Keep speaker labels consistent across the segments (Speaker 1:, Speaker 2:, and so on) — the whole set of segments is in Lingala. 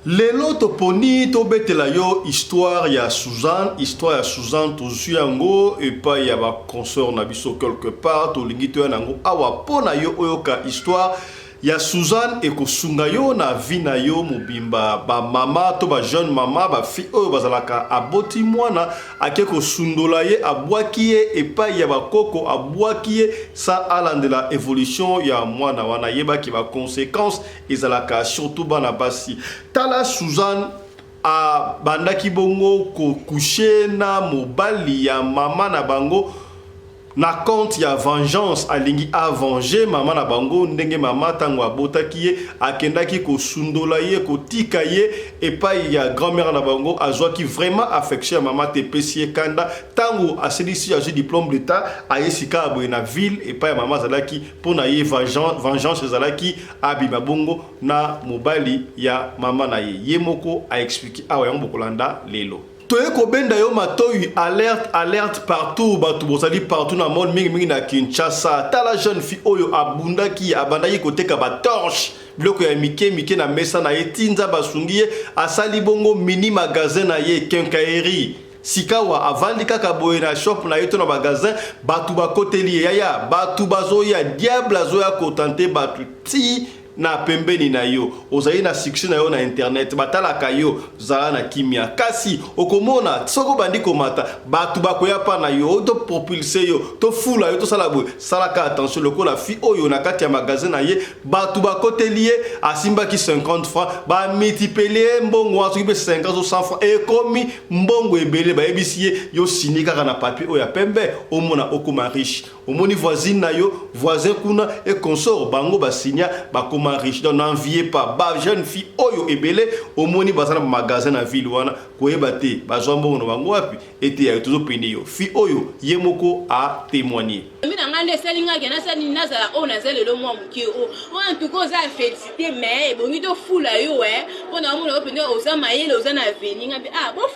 Speaker 1: Lelo toponi tobetela yo histoire ya Suzanne tozu yango et pas ya ba consort na biso quelque part to lingi to yango awa pona yo oyoka histoire ya Suzanne e kosunga yo na vie na yo mobimba ba mama to ba jeune mama ba fi oyo bazalaka aboti mwana ake kosundola ye abwaki ye e pas ya ba koko abwaki ye sa alandela évolution ya mwana wana yeba ki ba conséquences ezalaka surtout bana basi tala Suzanne a bandaki bongo ko coucher na mobali ya mama na bango na compte ya vengeance alingi a venger mama na bango ndenge mama tango abotaki ye akendaki ko sundola ye ko tika ye epai ya grand-mère na bango azwaki vraiment affection ya mama te pesi kanda tango aselisi ya diplôme d'état ayesika aboye na ville epai ya mama zalaki pona ye vengeance zalaki abima bongo na mobali ya mama na ye moko a expliquer awa yango bokolanda lelo. Toye kobenda yo matoyi alerte partout batu bozali partout na monde mingi na Kinshasa tala jeune fille oyo abundaki abandaki koteka ba torche biloko ya mike na mesa na etinza basungi ye asali bongo mini magasin na ye quincaillerie sikawa avandi kaka boye na shop na yeto na magasin batu bakoteli yaya batu bazoya diable azoya kotante batu ti na pembeni na yo ozali na succès na yo na internet batalaka yo zala na kimia kasi okomona soko bandi komata batu bakoya pa na yo to propulser yo to fula yo to sala boy salaka attention lokola fi oyo na kati ya magasin na ye batu bakoteli ye asimbaki 50 francs ba multiplier mbongo waso kibe 50 ou 100 francs et komi mbongo ebele ba ebisi ye yo sinika na papier oya pembe omona okoma riche omoni voisine na yo voisin kuna et consort bango ba signa ba riche donc n'enviez pas ba jeune fille oyo ebele omoni bazana magasin na ville wana koyeba te bazombo no bango wapi ete ya tozo pende yo fille oyo yemoko a témoigner
Speaker 2: mina ngande selinga ke na sani nazala ona zele lo mwa muki o en tout cas za féliciter mais bongi to fula yo pona mona opende oza mayele oza na avenir bo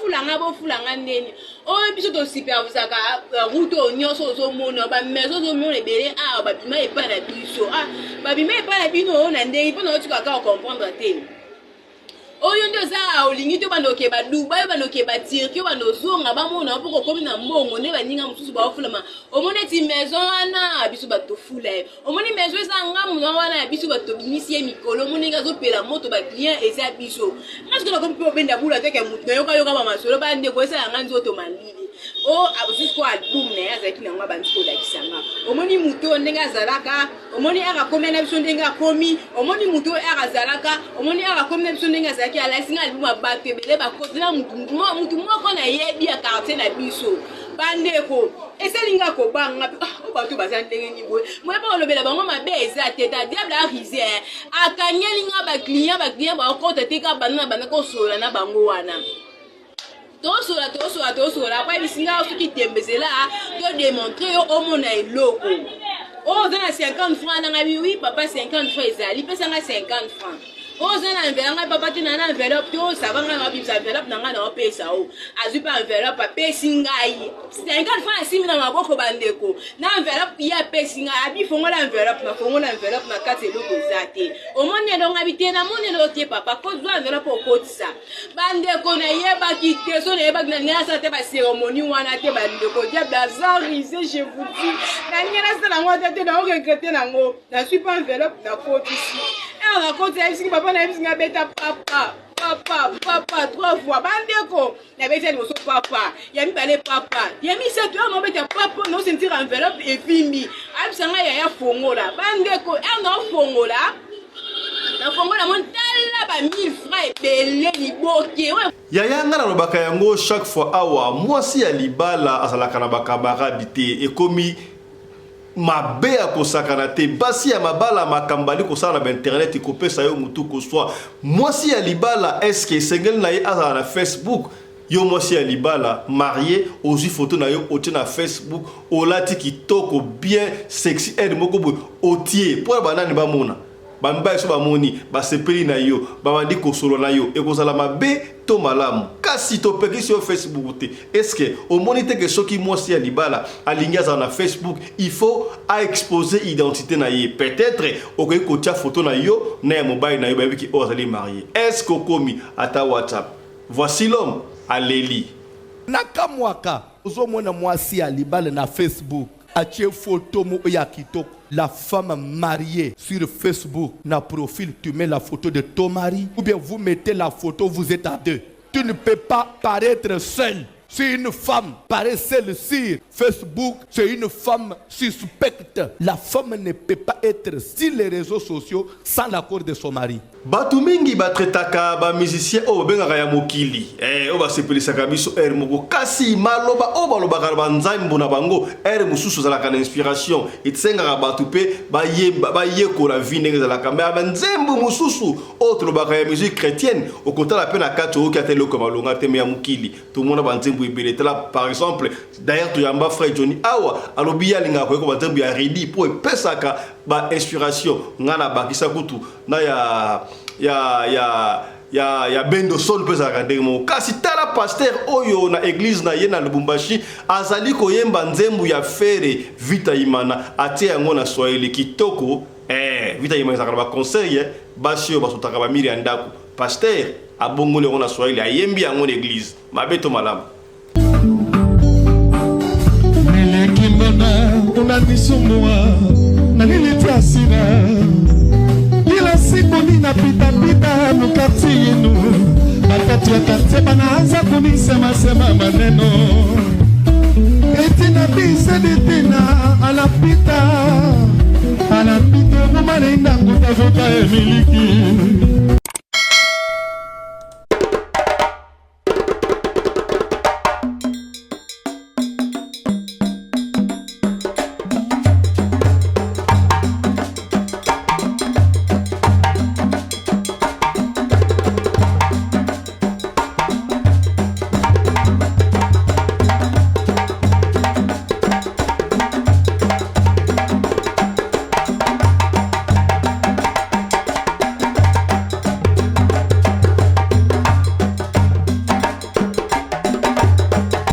Speaker 2: fulanga ndeni o biso to supervisa ka route onyoso ozo mona ba maison zo mona ebele ba bima e pa na biso ba bima e pa na bino na ndenge pona otika ka comprendre te oyo ndo za olingi to bandoke ba Dubai bandoke ba Turquie banozonga ba mona poko komi na mbongo ne baninga mususu ba ofulama omone ti maison wana biso bato fula omoni maison za ngamu na wana biso bato binisi ye mikolo moninga zo pela moto ba client eza biso parce que comme peut benda bula te ke mutu yoka ba masolo ba nde ko esa ngani zo to malili o abusiko album na yazaki na ngaba ntiko da kisanga omoni mutu ndenga zalaka omoni aka komena biso ndenga komi omoni mutu aka zalaka omoni aka komena biso ndenga zalaki ala singa album abate bele ba kodina mutu moko na yebi ya quartier na biso bandeko eselinga ko banga o bato bazandenge ni boy mo ba olobela bango mabe eza teta diable a risé akanyelinga ba client ba compte te ka bana ko sola na bango wana tosola kwa bisinga soki tembezela to démontrer yo omona eloko o zana 50 francs na ngabi oui papa 50 francs ezali pesa nga 50 francs o zana envelope papa tina na envelope to savanga na bibisa envelope na nga na pesa o azu pa envelope pesa ngai 50 francs asimi na maboko bandeko na envelope ya pesa ngai abi fongola envelope na kati eloko zate omoni ndo ngabi tena moni ndo tie papa ko zo envelope okotisa bandeko na yeba kite so na yeba na nyasa te ba cérémonie wana te bandeko diable azarise je vous dis na nyana sala ngwa te na regretter nango na suis pas envelope na kotisi on a compté ici papa na bisinga beta papa 3 fois bandeko na beta mo so papa ya mi balé papa ya mi se toi no beta papa no sentir enveloppe et fimi abisanga ya fongola bandeko na fongola montala ba 1000 francs ebele liboke
Speaker 1: yaya nga na lobaka yango chaque fois awa mwasi ya libala azalaka na bakamaradi te ekomi mabe ya kosakana te basi ya mabala makambali kosala na internet ikopesa yo mutu koswa mwasi ya libala eske esengeli na ye azala na Facebook yo mwasi ya libala marié ozwi photo na yo otie na Facebook olati kitoko bien sexy moko boye otie po banani bamona bamba so bamoni basepeli na yo babandi kosolo na yo ekozala mabe to malamu kasi to peki sur Facebook te est-ce que au monite que soki mwasi ya libala alingi azala na Facebook il faut à exposer identité na ye peut-être okoki kotia photo na yo na ya mobile na yo bayebiki o azali marié est-ce que okomi ata WhatsApp voici l'homme aleli
Speaker 3: nakamwaka ozomona mwasi ya libala na Facebook atie photo mo ya kitoko. La femme mariée sur Facebook, na profil, tu mets la photo de ton mari, ou bien vous mettez la photo, vous êtes à deux. Tu ne peux pas paraître seul. Si une femme paraît seule sur Facebook, c'est une femme suspecte. La femme ne peut pas être sur les réseaux sociaux sans l'accord de son mari.
Speaker 1: Batu mingi batretaka ba musicien o bengaka ya mokili o ba sepelisaka biso moko kasi maloba o balobaka banzambo na bango mususu zalaka na inspiration itsengaka batu pe bayekola vie ndenge ezalaka me banzembo mususu o tolobaka ya musique chrétienne okotala pe na kati oyoki ata eloko malonga te me ya mokili tomona banzembo ebele tala par exemple d'ailleurs toyamba frère Johnny awa alobi alingaka koyeko banzembo ya redi po epesaka ba inspiration ngana bakisa kutu na ya bendo son pesa kademo kasi tala pasteur oyo na église na ye na Lubumbashi azali koyemba nzembu ya fere vita imana atie yango na Swahili kitoko vita imana zakala ba conseil basi yo basotaka ba miri andako pasteur abongole yango na Swahili ayembi yango na église mabeto malamu
Speaker 4: Melekimona unanisumbua na nilitasira ila siku ninapita mkati yenu wakati ya kateba naanza kunisema maneno eti nabii tena anapita mumanaenda kutafuta emiliki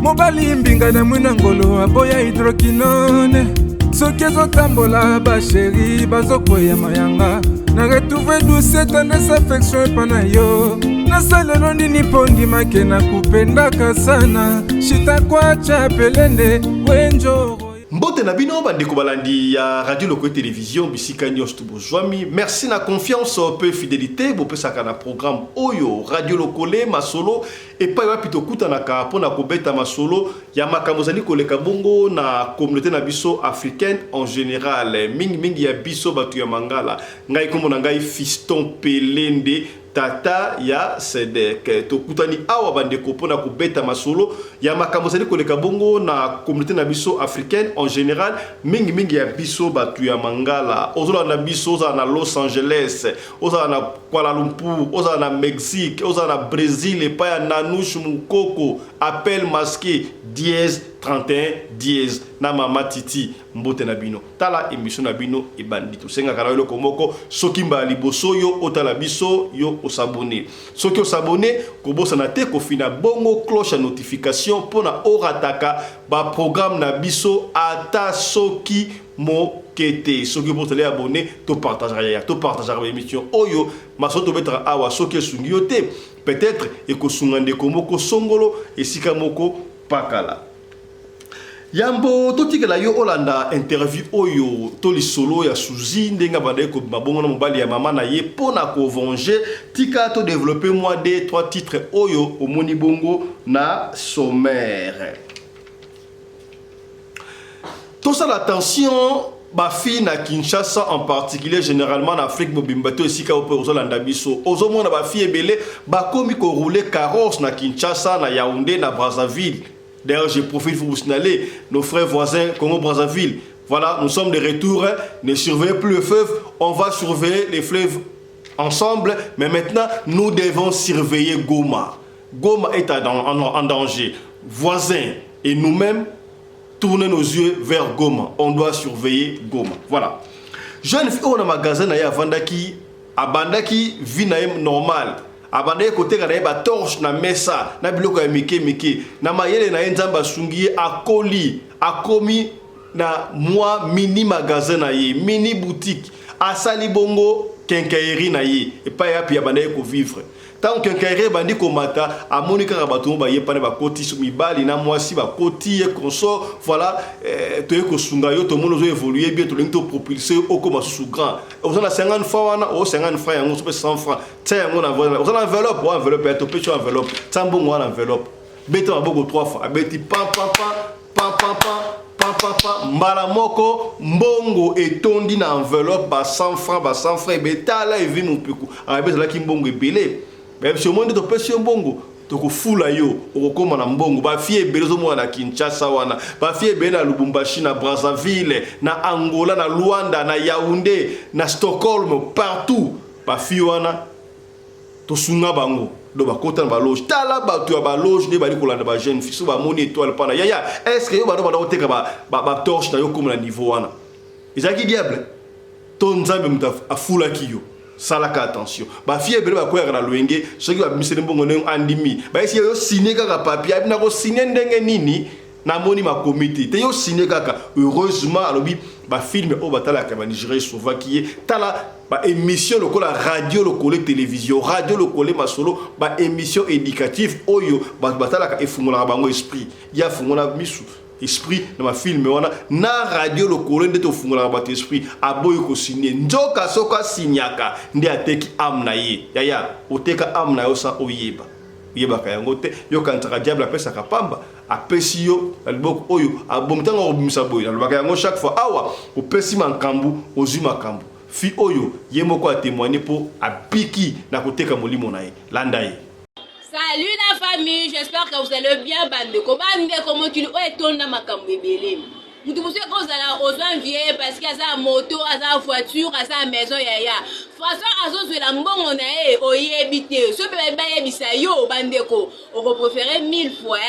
Speaker 5: mobali mbinga na mwina ngolo aboya hydroquinone soki ezotambola basheri bazokoya mayanga na retrouve douce tendresse affection epa na yo nasalelo nini mpo ndimake na kupendaka sana shitakwacha pelende wenjoro
Speaker 1: Mbote na bino bandeko balandi ya radio loko télévision bisika nyos to bozwami merci na confiance peu fidélité bo pesaka na programme oyo radio lokole masolo et pa wapi to kutanaka pona kobeta masolo ya makambo zali koleka bongo na communauté na biso africaine en général mingi ya biso batu ya mangala ngai kombo na ngai Fiston Pelende tata ya Sedek tokutani awa bandeko pona kubeta masolo ya makambo zali koleka bongo na communauté na biso africaine en général mingi ya biso batu ya mangala ozola na biso oza na Los Angeles oza na Kuala Lumpur oza na Mexique oza na Brésil et pa ya Nanush Mukoko appel masqué dièse 31 dièse na mama titi mbote na bino tala émission na bino e bandito senga kala yo komoko soki mba liboso yo otala biso yo osabone soki osabone kobosa na te ko fina bongo cloche à notification pona orataka ba programme na biso ata soki mo kete soki botele abonné to partager émission oyo masoto betra awa soki sungi yo te peut-être e ko sungande komoko songolo esika moko pakala Yambo totikela yo olanda interview oyo toli solo ya Suzy ndenga bande ko mabongo na mobali ya mama na ye pona ko venger tika to développer moi des 3 titres oyo au moni bongo na sommaire. Tout ça l'attention ba fille na Kinshasa en particulier généralement en Afrique mobimbato esika opo ozolanda biso ozomona ba fille ebele ba komi ko rouler carrosse na Kinshasa na Yaoundé na Brazzaville. D'ailleurs, je profite pour vous signaler nos frères voisins Congo-Brazzaville. Voilà, nous sommes de retour. Ne surveillez plus le fleuve. On va surveiller les fleuves ensemble. Mais maintenant, nous devons surveiller Goma. Goma est en danger. Voisins et nous-mêmes, tournez nos yeux vers Goma. On doit surveiller Goma. Voilà. jeune fille on a magasin na ya vandaki abandaki vie na normal abandaki côté kana ba torche na mesa na biloko ya mike na mayele na nzamba sungi akoli akomi na moi mini magasin na ye mini boutique asali bongo quincaillerie na ye et pas ya pi abandaki ko vivre tant quincaillerie bandi ko mata amoni kaka bato ba ye pana ba koti mibali na mwasi ba koti e konso voilà to e ko sunga yo to mono zo évoluer bien to lento propulser au comme sous grand on a 50 francs wana o 50 francs yango so 100 francs tiens on a enveloppe ou enveloppe to pe cho enveloppe tambo ngwa enveloppe beto aboko 3 fois abeti pam mbala moko mbongo etondi na enveloppe ba 100 francs betala evi mon piku abezala ki mbongo ebele mais si au monde to pesi mbongo to ko fula yo okoma na mbongo ba fie belezo mo na Kinshasa wana ba fie be na Lubumbashi na Brazzaville na Angola na Luanda na Yaoundé na Stockholm partout ba fie wana to sunga bango do ba kota na ba loge tala ba to ba loge de ba likolanda ba jeune fille so ba moni étoile pana ya est-ce que yo ba do ba oteka ba torche na yo comme na niveau wana ezaki diable to nzambe muta afula kiyo salaka attention ba fille bele ba koya na loenge soki ba misele mbongo ne andimi ba esi yo signer kaka papier abina ko signer ndenge nini na moni ma comité te yo signer kaka heureusement alobi ba film o batala ka ba Nigeria Slovaquie tala ba émission lokola radio lokola télévision radio lokola masolo ba émission éducative oyo ba batala ka efungola bango esprit ya fungola misu esprit na ma film wana na radio lokola ndeto fungola ba esprit aboyo ko signer njoka soka sinyaka ndi ateki amna ye ya oteka amna yo sa oyeba yeba ka yango te yo kantaka diable apesa ka pamba apesi yo alboko oyo abomtanga obimisa boyo albaka yango chaque fois awa opesi mankambu ozima kambu fi oyo yemoko a témoigner pour abiki na koteka molimo na ye landa ye.
Speaker 2: Salut la famille, j'espère que vous allez bien bandeko. Bandeko mokili o etonda makambo ebele. Mutu musu ko zala ozwa vie parce que aza moto, aza voiture, aza maison yaya. Façon azozwela mbongo na ye oyebi te. So pe ba yebisa yo bandeko, on préférer 1000 fois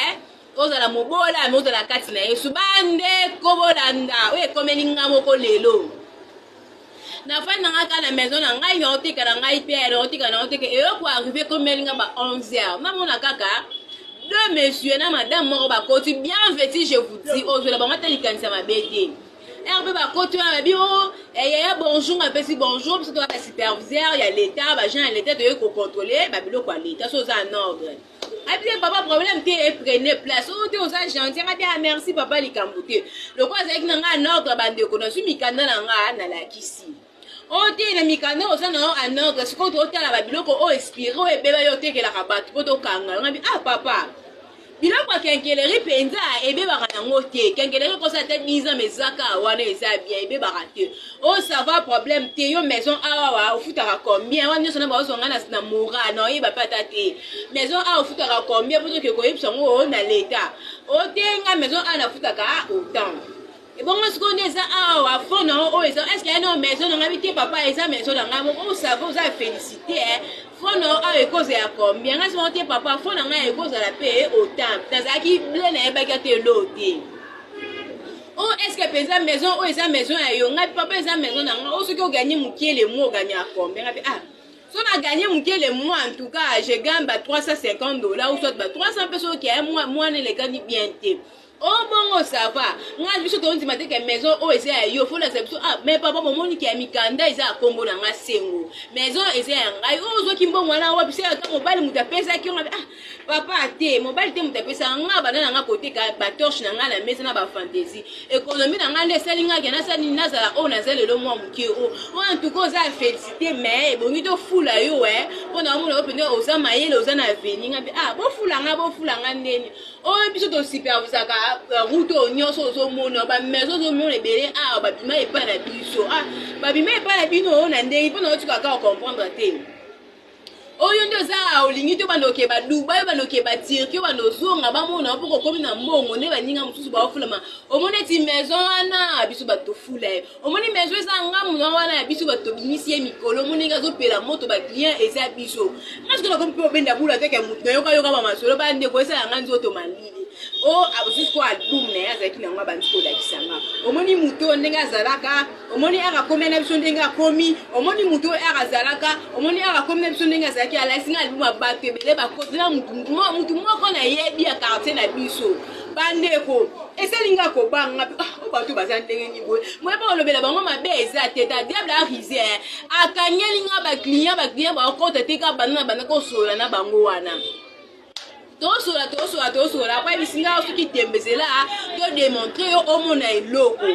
Speaker 2: ozala mobola mais ozala kati na ye. Subandeko bolanda, o ekomelinga moko lelo. Na fin na ngaka na maison na ngai yonte kana ngai père yonte kana yonte et yo pour arriver comme melinga ba 11h na mona kaka deux messieurs na madame moko ba koti bien vêtis je vous dis ozo la ba mata likanisa mabete herbe ba koti na bio ya bonjour on appelle si bonjour parce que toi la superviseur il y a l'état ba gens l'état de ko contrôler ba biloko à l'état so en ordre. Après papa problème te prenez place o te oza gentil nga bien merci papa likambote le quoi c'est que na nga ordre bande ko na su mikanda na nga na la kisi. On dit les mikanda oza na en ordre ce qu'on doit la biloko o expiré o ebeba yo te ke la rabat poto kanga ngabi ah papa biloko kenkeleri penza ebeba kana ngote kenkeleri ko sa te 10 ans mezaka wana eza bien ebeba raté o ça va problème te yo maison awa o futaka combien wana so na ba so ngana na mura no yeba pata te maison awa o futaka combien poto ke ko yebisa ngo na l'état o te nga maison ana futaka autant. Et bon, ce qu'on est à fond, est-ce qu'il y a une maison dans la papa et sa maison dans la maison, ça vous a félicité, fond à cause de combien, est-ce que papa fond à cause de la paix autant, dans la qui blâme bagatelle l'autre. Oh, est-ce que sa maison, ou sa maison à yon, papa et sa maison dans la ce qu'on gagne mon pied les mots gagner à combien, ah. Si on a gagné mon pied les mois, en tout cas, je gagne $350 ou soit 300 personnes qui aiment moi, les gagne bien. Oh bon, ça va. Moi, je suis tombé matin que maison oh essaye yo faut la ah mais papa mon moni qui a mikanda isa kombo na nga sengo. Maison essaye ngai oh zo kimbo mwana wa bise ka mobile mutapesa ki on ah papa te mobile te mutapesa nga bana nga côté ka ba torche na nga la mesa na ba fantasy. Économie na nga le salinga ke na sali na za on a zele le mois muki oh en tout cas ça féliciter mais bongi to fula yo pour na mo opene oza mayele oza na avenir nga ah bo fula nga ndeni. Oh biso to supervisor ka route nyonso zo mona ba maison zo mona ebele ah ba bima epa na biso ah ba bima epa na bino na ndenge mpona otika ka comprendre te oyo ndo za olingi to banoke ba Dubai banoke ba Turquie banozonga ba mona poko komi na mbongo ne baninga mususu ba ofulama omone ti maison ana biso ba to fula omone maison za ngamu na wana biso ba to bimisi mikolo moninga zo pela moto ba client eza biso parce que na kompo benda bula teke mutu yoka ba masolo ba ndeko esa nga nzo to malili o abusiko album na yazaki na ngaba ntiko da kisanga omoni muto ndenga zalaka omoni aka komena biso ndenga komi omoni muto aka zalaka omoni aka komena biso ndenga zalaki ala singa album abate bele ba kotina mutu moko na yebi ya quartier na biso bandeko eselinga ko banga o bato bazantenge ni boy mo ba olobela bango mabe eza teta diable a risé akanyelinga ba client ba compte teka bana ko sola na bango wana tosola kwa bisinga soki tembezela to démontrer yo omona eloko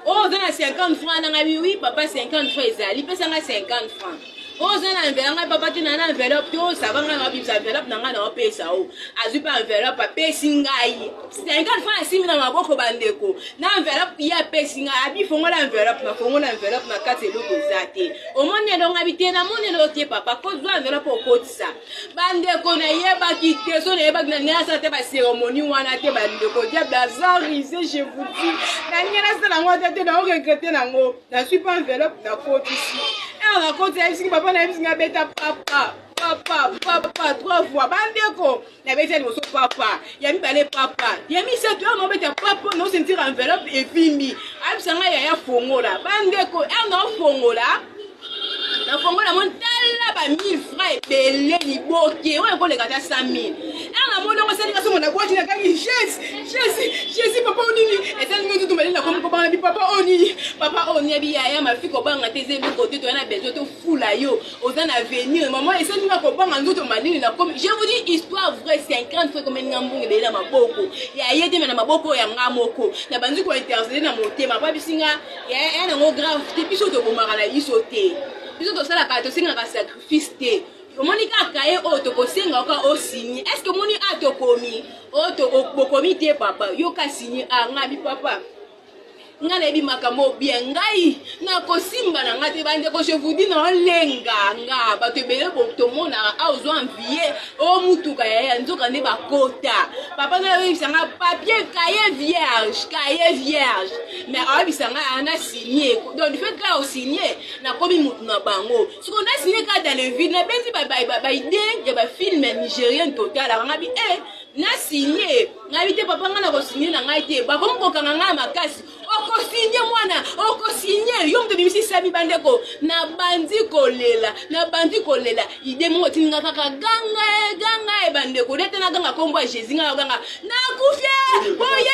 Speaker 2: o zana 50 francs na ngabi oui papa 50 francs ezali pesa nga 50 francs o zana envelope papa tina na envelope to savanga na bibisa envelope na nga na pesa o azu pa envelope pesa ngai 50 francs simi na maboko bandeko na envelope ya pesa nga abi fongola envelope na kati eloko zate o moni ndo ngabi tena moni ndo tie papa ko zo envelope o kotisa bandeko na yeba kite so na yeba na nasa te ba cérémonie wana te bandeko diable azarise je vous dis na nyana sala ngota te na o regretter nango na suis pas envelope na kotisi on a compté ici papa na bisinga beta papa 3 fois bandeko na beta ni so papa ya mi bale papa ya mi setu on beta papa no sentir enveloppe et fini abisanga ya fongola bandeko on a fongola na fongola montala ba 1000 francs ebele liboke oyo ko leka ta 100 000 na mono ko sali kaso na boîte na kangi chesi papa onini ezali ngo tutu malina ko papa na papa oni abi ya mafiko banga teze ko to na besoin to fula yo ozana avenir maman ezali ngo banga nzoto malini na comme je vous dis histoire vraie 50 fois comme ngambunge de la maboko ya yete na maboko ya ngamoko na banzi ko intercéder na motema pa bisinga ya na ngo grave te biso to bomaka na iso te biso to sala ka to singa ka sacrifice te omoni kaka ye oyo tokosenga oka osigné est ce que moni atokomi oyo bokomi te papa yo ka signé angabi papa nga na yebi makambo bien ngai na kosimba na nga te bandeko je vous dis na olenga nga bato ebele tomona aozwa envie o mutuka ya nzoka nde bakota papa na yebisanga papier cahier vierge mais ayebisanga ana signé donc du fait que o signé na komi mutu na bango siko na signé ka dans le vide na benzi ba idée ya ba film nigérien total anga bi na signé ngabi te papa nga na ko signé na ngai te ba komukokanga nga makasi oko signé mwana oko signé yom de bimisi sabi bandeko na bandi kolela ide mo tinga kaka ganga bandeko lete na ganga kombo Jésus nga ganga na kufie boye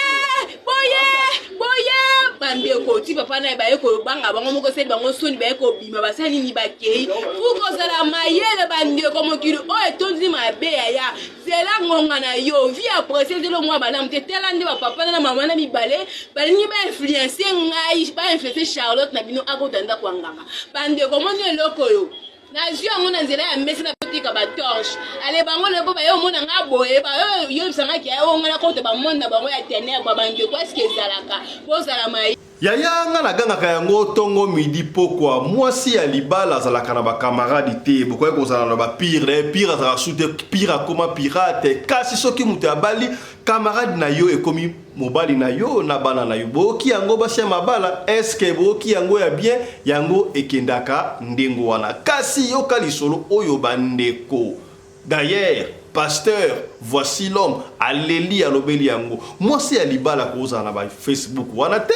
Speaker 2: bandeko ti papa na ba yeko banga bango moko seli bango soni ba yeko bima basani ni bakei fuko sala mayele bandeko mokiri o etonzi mabe ya zela ngonga na yo vi après le mois bana mtetela ndi ba papa na mama na mibale balingi ba influencer ngai ba influencer Charlotte na bino akotanda kwanganga bandeko moni eloko yo na jio ngona nzela ya mesi na botika ba torche ale bango le boba yo mona nga boye ba yo bisanga ki yo ngana kote ba monda bango ya ténèbres ba bandeko est-ce que zalaka bozala mai
Speaker 1: yaya nga na gangaka yango tongo midi pokwa mwasi ya libala azalaka na bakamaradi te bokoki kozala na bapire azalaka su te pire akoma pirate kasi soki moto abali kamaradi na yo ekomi mobali na yo na bana na yo boki yango basi ya mabala eske boki yango ya bien yango ekendaka ndengo wana kasi yoka lisolo oyo bandeko d'ailleurs pasteur voici l'homme aleli alobeli yango mwasi ya libala kozala na ba Facebook wana te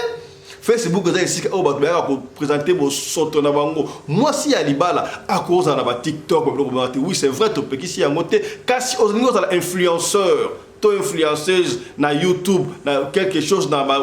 Speaker 1: Facebook eza esika oyo bato bayaka kopresente bosoto na bango mwasi ya libala akozala na ba TikTok biloko te oui c'est vrai topekisi yango te kasi olingi ozala influenceur to influenceuse na YouTube na quelque chose na ba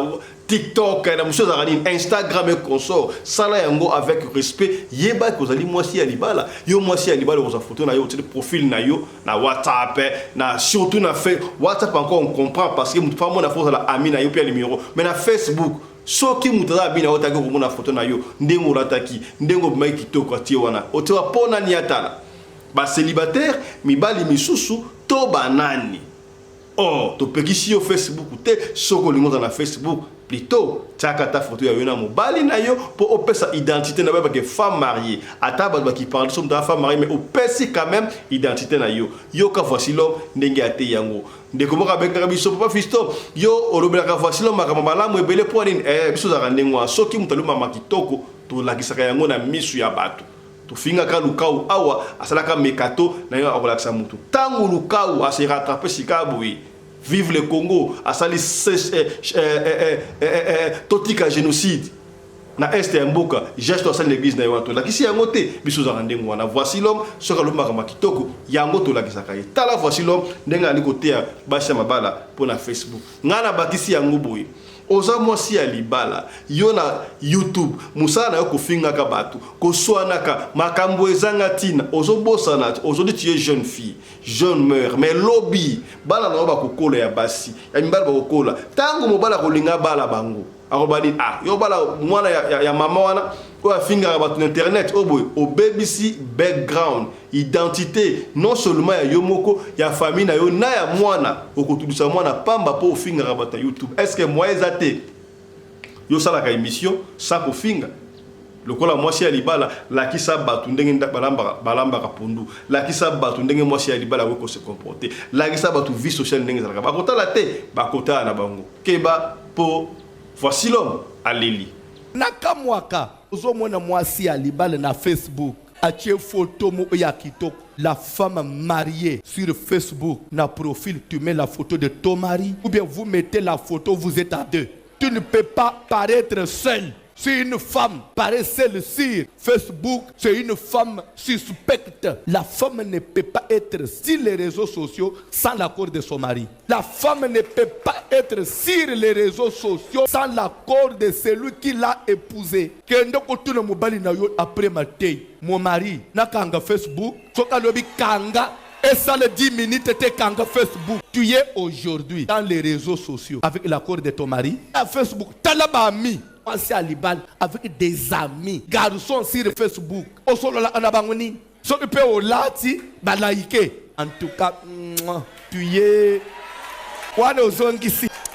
Speaker 1: TikTok na monsieur Zarani Instagram et consort sala yango avec respect yeba kozali mwasi ya libala yo mwasi ya libala oza photo na yo te profil na yo na WhatsApp na surtout na fait WhatsApp encore on comprend parce que pas mon affaire la ami na yo puis numéro mais na Facebook soki mutala bina otaki komona photo na yo ndengo lataki ndengo mai kitoko atie wana otewa pona ni atala ba célibataire mibali misusu to banani oh to pekisi yo Facebook te soko lingoza na Facebook plutôt tchaka ta photo ya yona mobali na yo pour opesa identité na ba que femme mariée ataba ba qui parle somme de femme mariée mais opesi quand même identité na yo yo ka voici l'homme ndenge ate yango ndeko moka benga biso papa fisto yo olobela ka voici l'homme makama malamu ebele po nini biso za ndengwa soki mutaluma makitoko to lakisaka yango na misu ya bato to finga ka lukau awa asalaka mekato na yo akolakisa mutu tangu lukau ase rattraper sikabu vive le Congo, asali totika génocide. Na est ya mboka, geste asali l'église na yoto. La kisi yango te, biso za ndengo wana. Voici l'homme, soka lo makama kitoko, yango to la kisaka ye. Tala voici l'homme, ndenga ali côté ya basha mabala pour na Facebook. Ngana bakisi yango boye. Oza mwasi ya libala, yo na YouTube, musala na yo kofinga ka batu, koswana ka makambo ezanga tina, ozo bosana, ozo di tu es jeune fille, jeune mère, mais lobby, bala na ba kokola ya basi, ya mibala ba kokola. Tango mobala kolinga bala bango. Arobani yo bala mwana ya mama wana ko afinga ka batu na internet, oboy, o BBC background, identité, non seulement ya yo moko, ya famille na yo na ya mwana, okotulisa mwana pamba po ofinga ka batu YouTube. Est-ce que moi ezate yo sala ka émission sa ko finga lokola mwasi ya libala la kisa batu ndenge balamba ka pondu la kisa batu ndenge mwasi ya libala ko se comporter la kisa batu vie sociale ndenge zalaka bakota la te bakota na bango keba po voici l'homme aleli
Speaker 3: nakamwaka ozomona mwasi ya libala na Facebook achie photo mo ya kitoko la femme mariée sur Facebook na profil tu mets la photo de ton mari ou bien vous mettez la photo vous êtes à deux. Tu ne peux pas paraître seul. Si une femme paraît seule sur Facebook, c'est une femme suspecte. La femme ne peut pas être sur les réseaux sociaux sans l'accord de son mari. La femme ne peut pas être sur les réseaux sociaux sans l'accord de celui qui l'a épousée. Après mon mari n'a qu'un Facebook, kanga. Et ça le 10 minutes était quand Facebook. Tu es aujourd'hui dans les réseaux sociaux avec l'accord de ton mari. À Facebook, tu as là ami. Pensez à Libal avec des amis. Garçons sur Facebook. Au solo la anabangoni. So tu peux au lati, balaïke. En tout cas, tu es.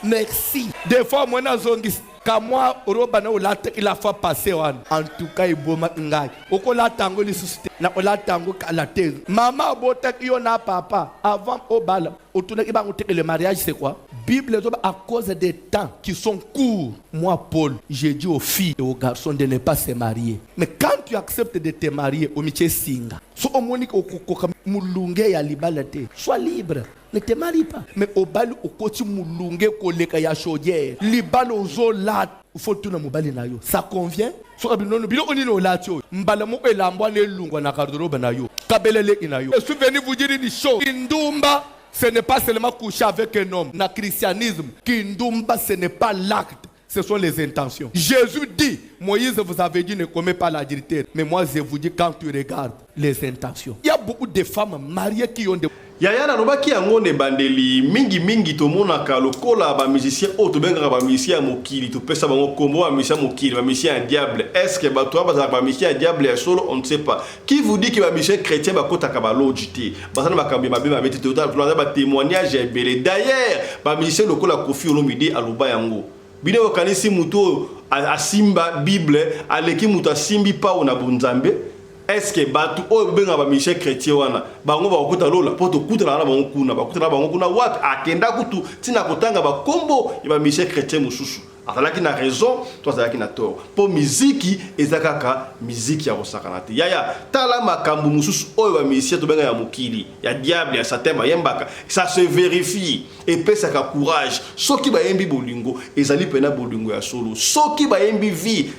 Speaker 3: Merci. Des fois, moi, je quand moi, Robana il a fait passer en tout cas, il boit ngai. Oko la tango li susite na ola tango la thèse. Maman botek yo na papa avant au bal. Autour qui va le mariage c'est quoi? Bible à cause des temps qui sont courts. Moi Paul, j'ai dit aux filles et aux garçons de ne pas se marier. Mais quand tu acceptes de te marier au métier singa, so omonique au koko mulunge ya libalate, sois libre. Ne te marie pas. Mais au bal au côté mulunge koleka ya chaudière. Libal au zolat, il faut tout na mobali na yo. Ça convient? So abinono bilo onino latio. Mbala mo elambwa ne lungwa na kardoro banayo. Kabelele inayo. Je suis venu vous dire une chose. Indumba, ce n'est pas seulement coucher avec un homme. Dans le christianisme, Kindumba, ce n'est pas l'acte. Ce sont les intentions. Jésus dit, Moïse vous avait dit ne commets pas l'adultère. Mais moi je vous dis quand tu regardes les intentions. Il y a beaucoup de femmes mariées qui ont des...
Speaker 1: Yaya na lobaki yango ne bandeli mingi to monaka lokola ba musicien auto benga ba musicien mokili to pesa bango kombo ba musicien mokili ba musicien diable. Est-ce que ba toi ba musicien diable ya solo on ne sait pas. Qui vous dit que ba musicien chrétien ba kota ka ba lojité. Ba sana ba kambi ba bema beti total ba témoignage belé. D'ailleurs ba musicien lokola Kofi Olomide aloba yango. Bine okanisi muto asimba Bible aleki muto asimbi pa ona bunzambe. Est-ce que batu o benga ba musicien chrétien wana bango ba okuta lola poto kutela na bango kuna ba kutela bango kuna wapi akenda kutu tina kotanga ba kombo ya ba musicien chrétien mususu atalaki na raison toi azalaki na tort po miziki ezakaka miziki ya kosakana te yaya tala makambo mususu oyo ba musicien to benga ya mokili ya diable ya satan bayembaka ça se vérifie et pesaka courage soki bayembi bolingo ezali pena bolingo ya solo soki bayembi vie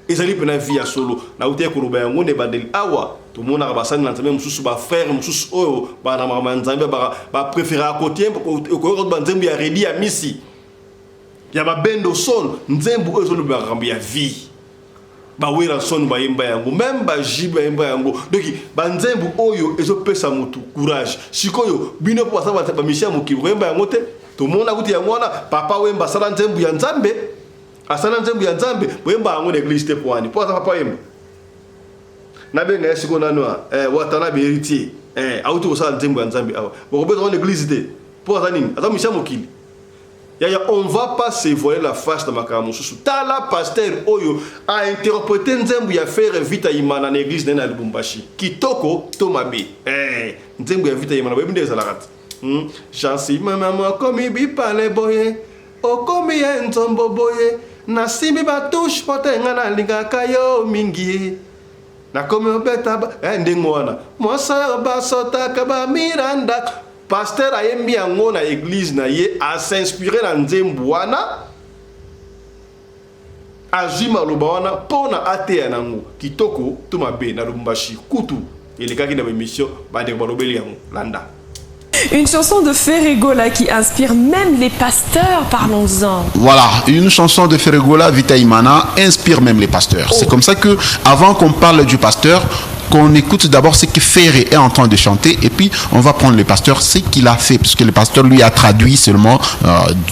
Speaker 1: ezali pena vie ya solo na uté ko roba yango ne bandeli awa to mona ka basani na nzambe mususu ba frère mususu oyo ba na mama nzambe ba préférer à côté ko ko ba nzambe ya redi ya misi ya ba bendo son nzambe oyo zo ba rambi ya vie ba wera son ba yemba yango même ba jiba yemba yango donc ba nzambe oyo ezo pesa mutu courage sikoyo bino po asaba ba misia muki yemba yango te to mona kuti yango na papa wemba sala nzambe ya nzambe asana nzembu ya nzambe boyemba yango na église te poani po ata papa yemba na benga yesiko nanwa watana beritier auto ko sala nzembu ya nzambe awa boko beto na église te po ata nini ata misha mokili yaya on va pas se voiler la face de makambo susu tala pasteur oyo a interprété nzembu ya faire vita imana na église na Lubumbashi kitoko to mabe nzembu ya vita imana boyebinde ezalaka chansi mama komi bipale boye okomi enzombo boye na simbi batouche potenga na lingaka yo mingi na komi obeta ndengo wana mosa basota ka ba miranda pasteur ayembi yango na église na ye a s'inspirer na nzembo wana azwi maloba wana pona ateya nango kitoko to mabe na Lubumbashi kutu elekaki na émission bandeko balobeli yango landa.
Speaker 6: Une chanson de Ferregola qui inspire même les pasteurs, parlons-en.
Speaker 7: Voilà, une chanson de Ferregola, Vita Imana, inspire même les pasteurs. C'est comme ça que, avant qu'on parle du pasteur, qu'on écoute d'abord ce que Ferré est en train de chanter, et puis on va prendre le pasteur, ce qu'il a fait, puisque le pasteur lui a traduit seulement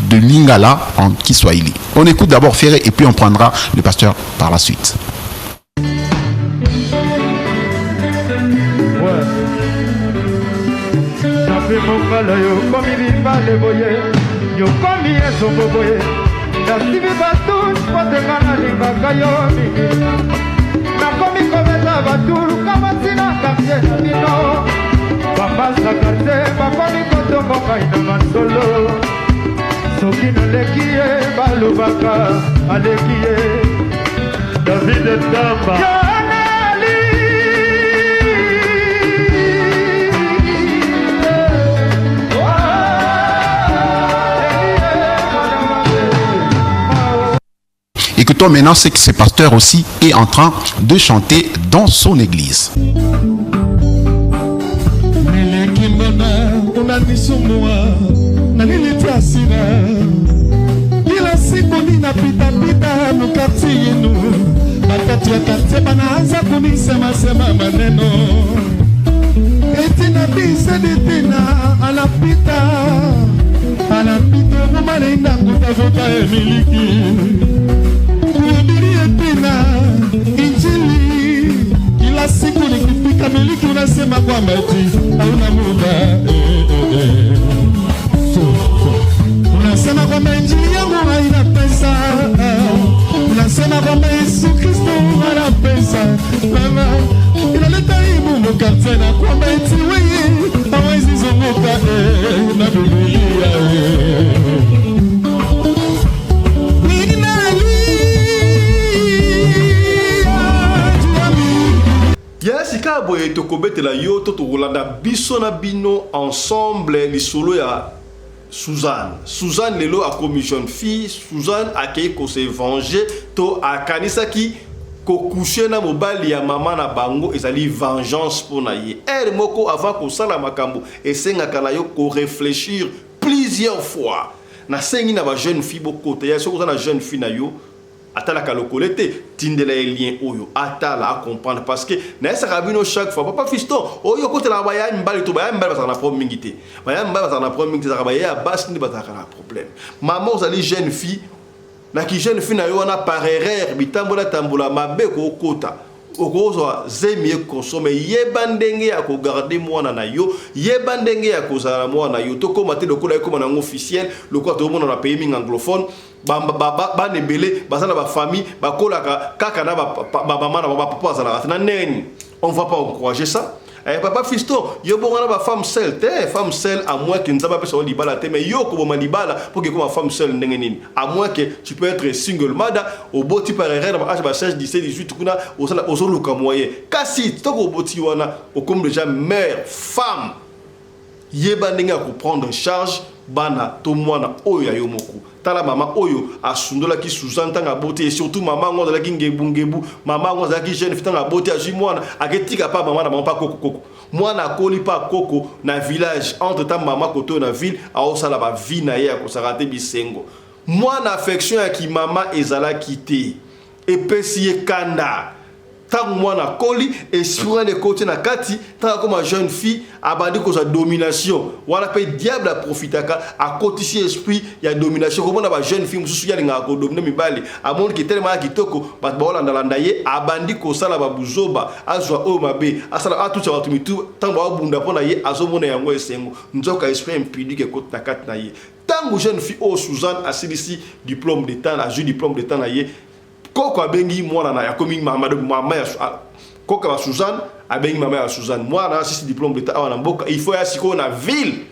Speaker 7: de Lingala en Kiswahili. On écoute d'abord Ferré, et puis on prendra le pasteur par la suite.
Speaker 4: mokala yo komi libale boye yo komi esombo boye nasibi batu potenga nalingaka yo mingi nakomi kobeta batu lukamasina kartie na bino bambasaka te bakomi kotomboka ina masolo soki naleki ye balobaka aleki ye David Tamba
Speaker 7: Écoutons maintenant ce que ce pasteur aussi est en train de chanter dans son église.
Speaker 4: Injili kila siku nikifika miliki unasema kwamba eti hauna muda unasema kwamba injili yangu haina pesa unasema kwamba Yesu Kristo hana pesa mama inaleta aibu mkartie na kwamba eti wewe hawezi zunguka na Biblia
Speaker 1: Sika boye tokobetela yo to tolanda biso na bino ensemble lisolo ya Suzanne. Suzanne lelo a commis jeune fille, Suzanne a kei ko se venger to akanisa ki ko coucher na mobali ya mama na bango ezali vengeance pour na ye. Elle moko avant ko sala makambo esengaka na yo ko réfléchir plusieurs fois. Na sengi na ba jeune fille boko te ya soko na jeune fille na yo atala ka lokolete tindela lien oyo atala a comprendre parce que na esa rabino chaque fois papa fiston oyo kote la baya mbali to baya mbali ba na problème ngité baya mbali ba na problème ngité za baya bas ni ba na problème maman ozali jeune fille na ki jeune fille na yo na par erreur bitambola tambola mabe ko kota okozwa zemie consommer yeba ndenge ya ko garder mwana na yo yeba ndenge ya ko zala mwana yo to koma te lokola ko na officiel lokola to mona na pays ming anglophone ba nebele bazana ba famille ba kolaka kaka na ba mama na ba papa zala na neni on va pas encourager ça. Papa fiston, yo bonga ba femme seule, femme seule à moins que nzaba pesa libala te mais yo ko boma libala pour que comme femme seule ndenge nini. À moins que tu peux être single mother au boti par erreur ba âge ba 16 17 18 kuna au solo ka moyen. Kasi to ko boti wana au comme déjà mère femme. Yeba ndenge ko prendre en charge bana to mwana oyo ya yo moko. Tala mama oyo asundola ki Suzanne tanga beauté et surtout maman ngozala ki ngebu maman ngozala ki jeune fille tanga beauté aji mwana aketika pa maman na maman pa koko mwana akoli pa koko na village entre ta maman koto na ville a osala ba vie na ye ko sarate bisengo mwana affection ya ki mama ezala kité epesi ye kanda tant mwana koli et sur les côtés na kati tant comme une jeune fille abandi ko sa domination wala pe diable a profitaka a kotisi esprit ya domination comme na ba jeune fille mususu ya linga ko dominer mibali a monde ki tellement kitoko ba bolanda landa ye abandi ko sala ba buzoba azwa o mabe asala atu cha watu mitu tant ba bunda pona ye azomona yango esengo nzoka esprit impudique ko na kati na ye tant jeune fille o Suzanne a silisi diplôme d'état a ju diplôme d'état na ye koko abengi mwana na ya komi mama de mama ya koko ba Suzanne abengi mama ya Suzanne mwana asisi diplôme d'état awa na mboka il faut ya siko na ville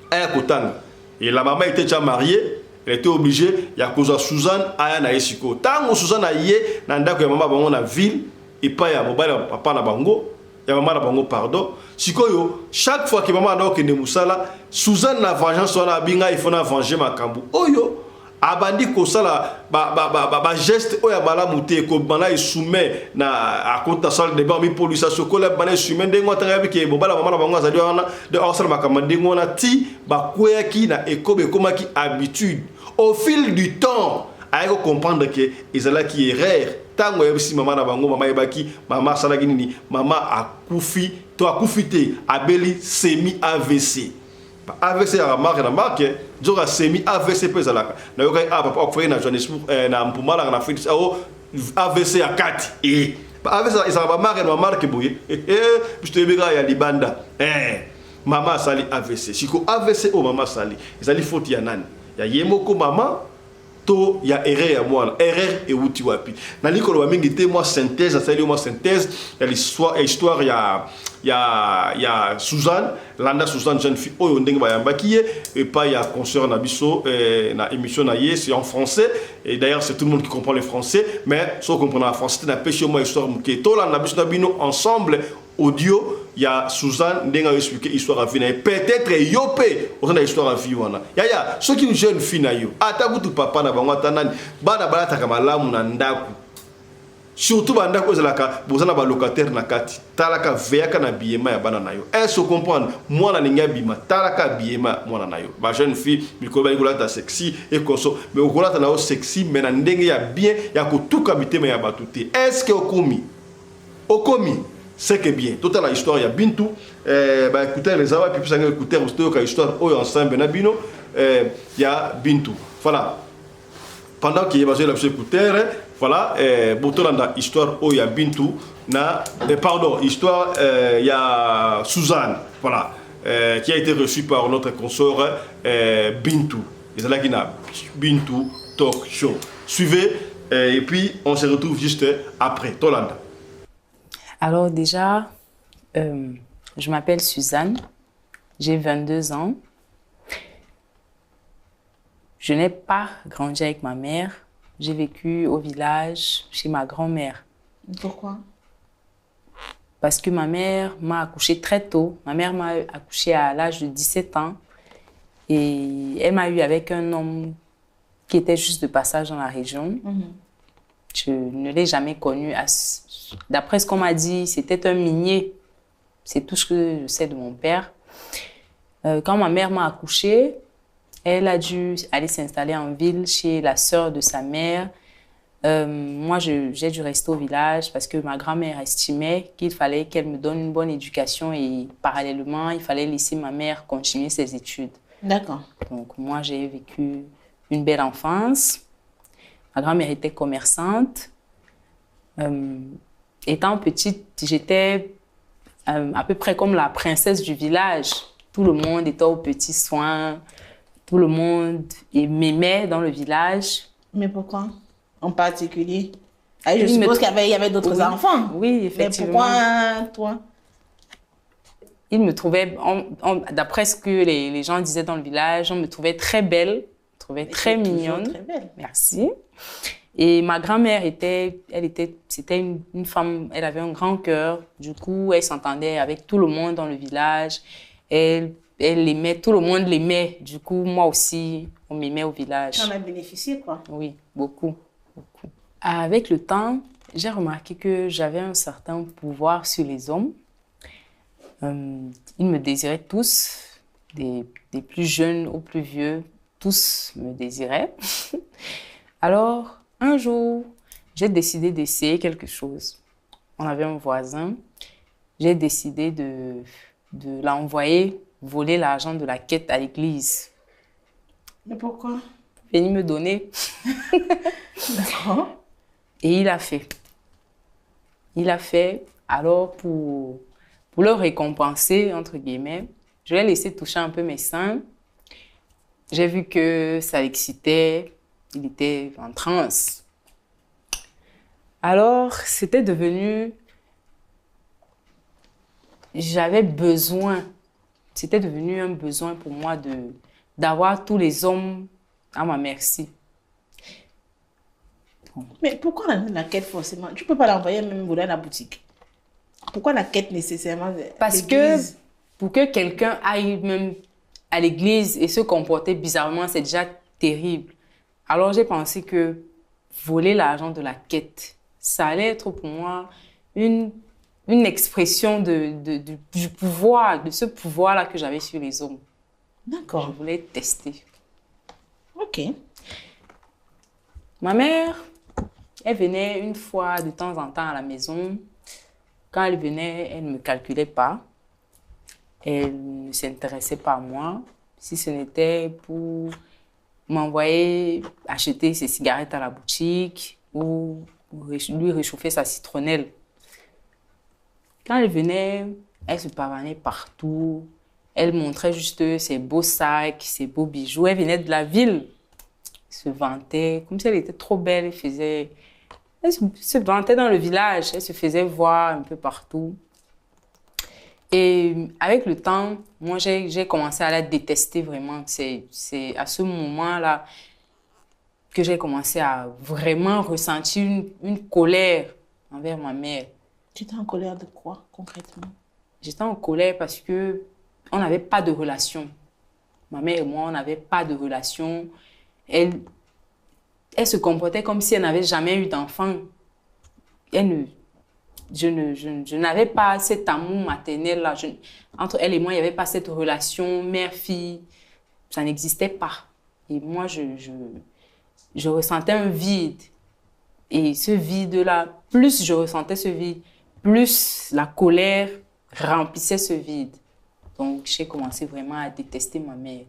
Speaker 1: aya kotanga et la maman était déjà mariée elle était obligée ya koza Suzanne aya na siko tango Suzanne aye na ndako ya mama bango na ville et pas ya mobali papa na bango ya maman na bango pardon sikoyo chaque fois que maman na okende musala Suzanne na vengeance wana binga il faut na venger makambu oyo abandi kosala ba geste oya bala muté ko bana isume na akota salle de bain mi police sokola bana isume ndengo tanga bike bobala maman na bango azali wana de osala makambu ndengo na ti ba kweyaki na ekobe komaki habitude au fil du temps ayeko comprendre que ezalaki erreur tango yebisi mama na bango mama yebaki mama salaki nini mama akufi to akufi te abeli semi AVC AVC ya marque na marque joka semi AVC pezalaka na yoka papa okufai na Johannesburg na Mpumalanga na Fritz au AVC ya kati AVC isa ba marque boye bisto bega ya libanda mama sali AVC siko AVC o mama sali ezali faute ya nani ya yemoko mama to ya erreur ya mwana erreur e wuti wapi na likolo ba mingi te moi synthèse ça moi synthèse ya l'histoire ya Suzanne Landa Suzanne jeune fille oyo ndenge ba yambaki ye et pas ya concert na biso na émission na ye c'est en français et d'ailleurs c'est tout le monde qui comprend le français mais so comprendre en français na pêche moi histoire muke to la na biso na bino ensemble audio ya Suzanne ndenga expliquer histoire à vie peut-être yopé au sein de histoire à vie wana ya ceux qui une jeune fille na yo ata butu papa na bango tanani bana balata kama lamu na ndaku surtout banda ko zelaka bozana ba locataire na kati talaka veyaka na biema ya bana na yo est-ce comprendre moi na ninga bima talaka biema mwana na yo ba jeune fille bikoba ikola ta sexy et konso mais okola ta na o sexy mais na ndenge ya bien ya ko tuka bitema ya batuté est-ce que okomi c'est que bien toute la histoire ya Bintu ba écouter les awa puis ça écouter aussi histoire oyo ensemble na bino ya Bintu voilà pendant qu'il y a besoin de écouter voilà botolanda histoire oyo ya Bintu na pardon histoire ya Suzanne voilà qui a été reçue par notre consort Bintu et là qui na Bintu Talk Show suivez et puis on se retrouve juste après Tolanda.
Speaker 8: Alors déjà, je m'appelle Suzanne, j'ai 22 ans. Je n'ai pas grandi avec ma mère, j'ai vécu au village chez ma grand-mère.
Speaker 2: Pourquoi?
Speaker 8: Parce que ma mère m'a accouchée très tôt. Ma mère m'a accouchée à l'âge de 17 ans et elle m'a eu avec un homme qui était juste de passage dans la région. Je ne l'ai jamais connu. D'après ce qu'on m'a dit, c'était un minier. C'est tout ce que je sais de mon père. Quand ma mère m'a accouchée, elle a dû aller s'installer en ville chez la sœur de sa mère. Moi, j'ai dû rester au village parce que ma grand-mère estimait qu'il fallait qu'elle me donne une bonne éducation et parallèlement, il fallait laisser ma mère continuer ses études.
Speaker 2: D'accord.
Speaker 8: Donc, moi, j'ai vécu une belle enfance. Ma grand-mère était commerçante. Étant petite, j'étais à peu près comme la princesse du village. Tout le monde était aux petits soins. Tout le monde m'aimait dans le village.
Speaker 2: Mais pourquoi? En particulier? Je suppose qu'il y avait d'autres enfants.
Speaker 8: Oui, effectivement.
Speaker 2: Mais pourquoi toi?
Speaker 8: Il me trouvait, d'après ce que les gens disaient dans le village, on me trouvait très belle, très mignonne.
Speaker 2: Très belle.
Speaker 8: Merci. Et ma grand-mère c'était une femme, elle avait un grand cœur. Du coup, elle s'entendait avec tout le monde dans le village. Elle aimait, tout le monde l'aimait. Du coup, moi aussi, on m'aimait au village.
Speaker 2: Tu en as bénéficié, quoi?
Speaker 8: Oui, beaucoup. Avec le temps, j'ai remarqué que j'avais un certain pouvoir sur les hommes. Ils me désiraient tous, des plus jeunes aux plus vieux, tous me désiraient. Alors, un jour, j'ai décidé d'essayer quelque chose. On avait un voisin. J'ai décidé de l'envoyer voler l'argent de la quête à l'église.
Speaker 2: Mais pourquoi?
Speaker 8: Venir me donner.
Speaker 2: D'accord.
Speaker 8: Et il a fait. Il a fait. Alors, pour le récompenser, entre guillemets, je l'ai laissé toucher un peu mes seins. J'ai vu que ça l'excitait. Il était en transe. Alors, c'était devenu... J'avais besoin. C'était devenu un besoin pour moi d'avoir tous les hommes à ma merci.
Speaker 2: Mais pourquoi la quête forcément? Tu ne peux pas l'envoyer même voler à la boutique. Pourquoi la quête nécessairement de
Speaker 8: Parce que
Speaker 2: l'église?
Speaker 8: pour que quelqu'un aille même à l'église et se comporter bizarrement, c'est déjà terrible. Alors j'ai pensé que voler l'argent de la quête, ça allait être pour moi une expression du pouvoir, de ce pouvoir-là que j'avais sur les hommes. Je
Speaker 2: D'accord.
Speaker 8: voulais tester.
Speaker 2: Ok.
Speaker 8: Ma mère, elle venait une fois de temps en temps à la maison. Quand elle venait, elle ne me calculait pas. Elle ne s'intéressait pas à moi. Si ce n'était pour m'envoyer acheter ses cigarettes à la boutique ou lui réchauffer sa citronnelle. Quand elle venait, elle se pavanait partout. Elle montrait juste ses beaux sacs, ses beaux bijoux. Elle venait de la ville. Elle se vantait, comme si elle était trop belle. Elle se vantait dans le village. Elle se faisait voir un peu partout. Et avec le temps, moi, j'ai commencé à la détester vraiment. C'est à ce moment-là que j'ai commencé à vraiment ressentir une colère envers ma mère.
Speaker 2: Tu étais en colère de quoi, concrètement?
Speaker 8: J'étais en colère parce que on n'avait pas de relation. Ma mère et moi, on n'avait pas de relation. Elle se comportait comme si elle n'avait jamais eu d'enfant. Je n'avais pas cet amour maternel-là. Entre elle et moi, il n'y avait pas cette relation mère-fille. Ça n'existait pas. Et moi, je ressentais un vide. Et ce vide-là, plus je ressentais ce vide, plus la colère remplissait ce vide. Donc, j'ai commencé vraiment à détester ma mère.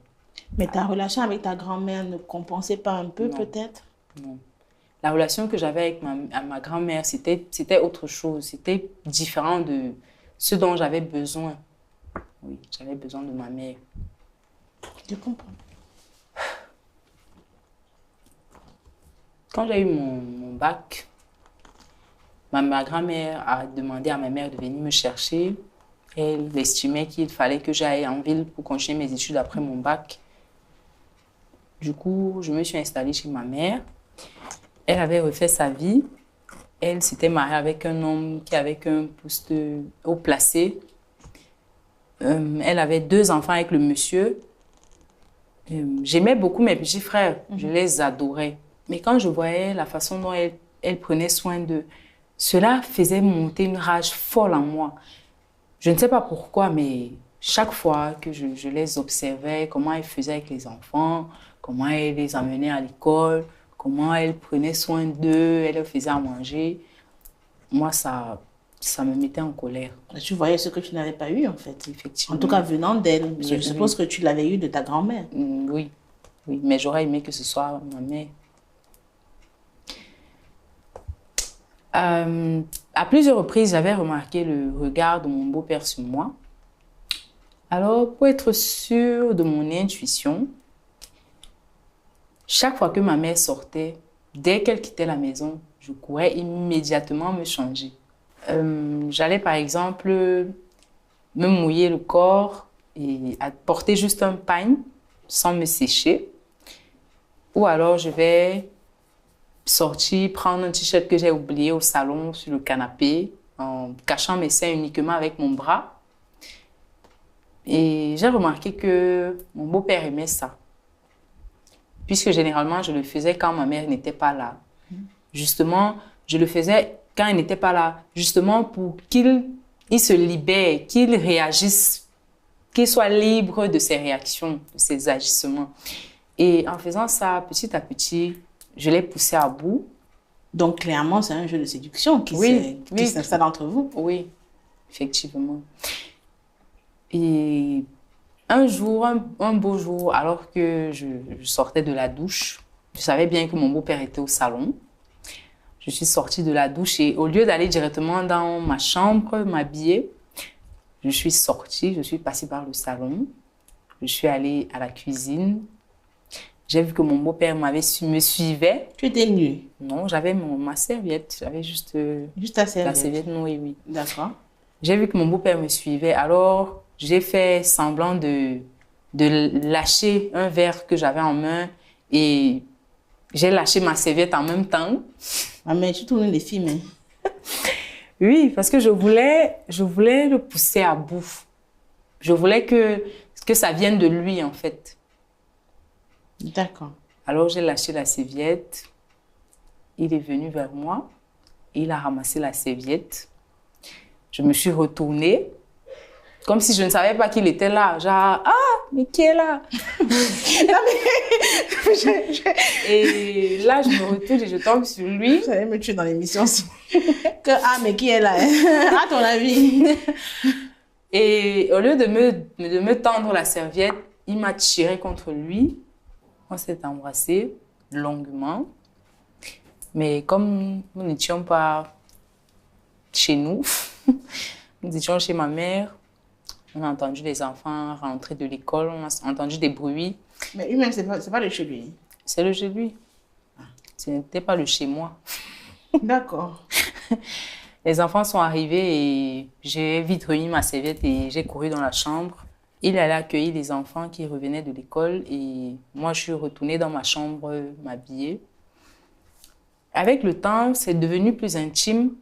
Speaker 2: Mais ta relation avec ta grand-mère ne compensait pas un peu, peut-être?
Speaker 8: Non. La relation que j'avais avec ma grand-mère, c'était autre chose. C'était différent de ce dont j'avais besoin. Oui, j'avais besoin de ma mère.
Speaker 2: Je comprends.
Speaker 8: Quand j'ai eu mon bac, ma grand-mère a demandé à ma mère de venir me chercher. Elle estimait qu'il fallait que j'aille en ville pour continuer mes études après mon bac. Du coup, je me suis installée chez ma mère. Elle avait refait sa vie. Elle s'était mariée avec un homme qui avait un poste haut placé. Elle avait 2 enfants avec le monsieur. J'aimais beaucoup mes petits frères. Je les adorais. Mais quand je voyais la façon dont elle prenait soin d'eux, cela faisait monter une rage folle en moi. Je ne sais pas pourquoi, mais chaque fois que je les observais, comment elle faisait avec les enfants, comment elle les amenait à l'école, comment elle prenait soin d'eux, elle leur faisait à manger, moi, ça me mettait en colère.
Speaker 2: Tu voyais ce que tu n'avais pas eu, en fait.
Speaker 8: Effectivement.
Speaker 2: En tout cas, venant d'elle.
Speaker 8: Oui,
Speaker 2: Je suppose que tu l'avais eu de ta grand-mère.
Speaker 8: Oui, mais j'aurais aimé que ce soit ma mère. À plusieurs reprises, j'avais remarqué le regard de mon beau-père sur moi. Alors, pour être sûre de mon intuition, chaque fois que ma mère sortait, dès qu'elle quittait la maison, je courais immédiatement me changer. J'allais par exemple me mouiller le corps et porter juste un pagne sans me sécher. Ou alors je vais sortir, prendre un t-shirt que j'ai oublié au salon sur le canapé en cachant mes seins uniquement avec mon bras. Et j'ai remarqué que mon beau-père aimait ça. Puisque généralement, je le faisais quand ma mère n'était pas là. Justement, je le faisais quand elle n'était pas là, justement pour qu'il se libère, qu'il réagisse, qu'il soit libre de ses réactions, de ses agissements. Et en faisant ça, petit à petit, je l'ai poussé à bout.
Speaker 2: Donc, clairement, c'est un jeu de séduction qui s'installe entre vous.
Speaker 8: Oui, effectivement. Et un jour, un beau jour, alors que je sortais de la douche, je savais bien que mon beau-père était au salon. Je suis sortie de la douche et au lieu d'aller directement dans ma chambre, m'habiller, je suis sortie, je suis passée par le salon. Je suis allée à la cuisine. J'ai vu que mon beau-père me suivait.
Speaker 2: Tu étais nue?
Speaker 8: Non, j'avais ma serviette. J'avais juste
Speaker 2: ta serviette?
Speaker 8: La serviette, oui.
Speaker 2: D'accord.
Speaker 8: J'ai vu que mon beau-père me suivait. Alors, j'ai fait semblant de lâcher un verre que j'avais en main et j'ai lâché ma serviette en même temps.
Speaker 2: Ah, mais tu tournes les films, hein?
Speaker 8: Oui, parce que je voulais le pousser à bout. Je voulais que ça vienne de lui, en fait.
Speaker 9: D'accord.
Speaker 8: Alors, j'ai lâché la serviette. Il est venu vers moi. Il a ramassé la serviette. Je me suis retournée, comme si je ne savais pas qu'il était là. Genre, ah, mais qui est là? Et là, je me retourne et je tombe sur lui.
Speaker 9: Vous allez me tuer dans l'émission. Ah, mais qui est là? À ton avis?
Speaker 8: Et au lieu de me tendre la serviette, il m'a tiré contre lui. On s'est embrassé longuement. Mais comme nous n'étions pas chez nous, nous étions chez ma mère, on a entendu les enfants rentrer de l'école, on a entendu des bruits.
Speaker 9: Mais lui-même, c'est pas le chez lui.
Speaker 8: C'est le chez lui. Ce n'était pas le chez moi.
Speaker 9: D'accord.
Speaker 8: Les enfants sont arrivés et j'ai vite remis ma serviette et j'ai couru dans la chambre. Il allait accueillir les enfants qui revenaient de l'école et moi, je suis retournée dans ma chambre m'habiller. Avec le temps, c'est devenu plus intime.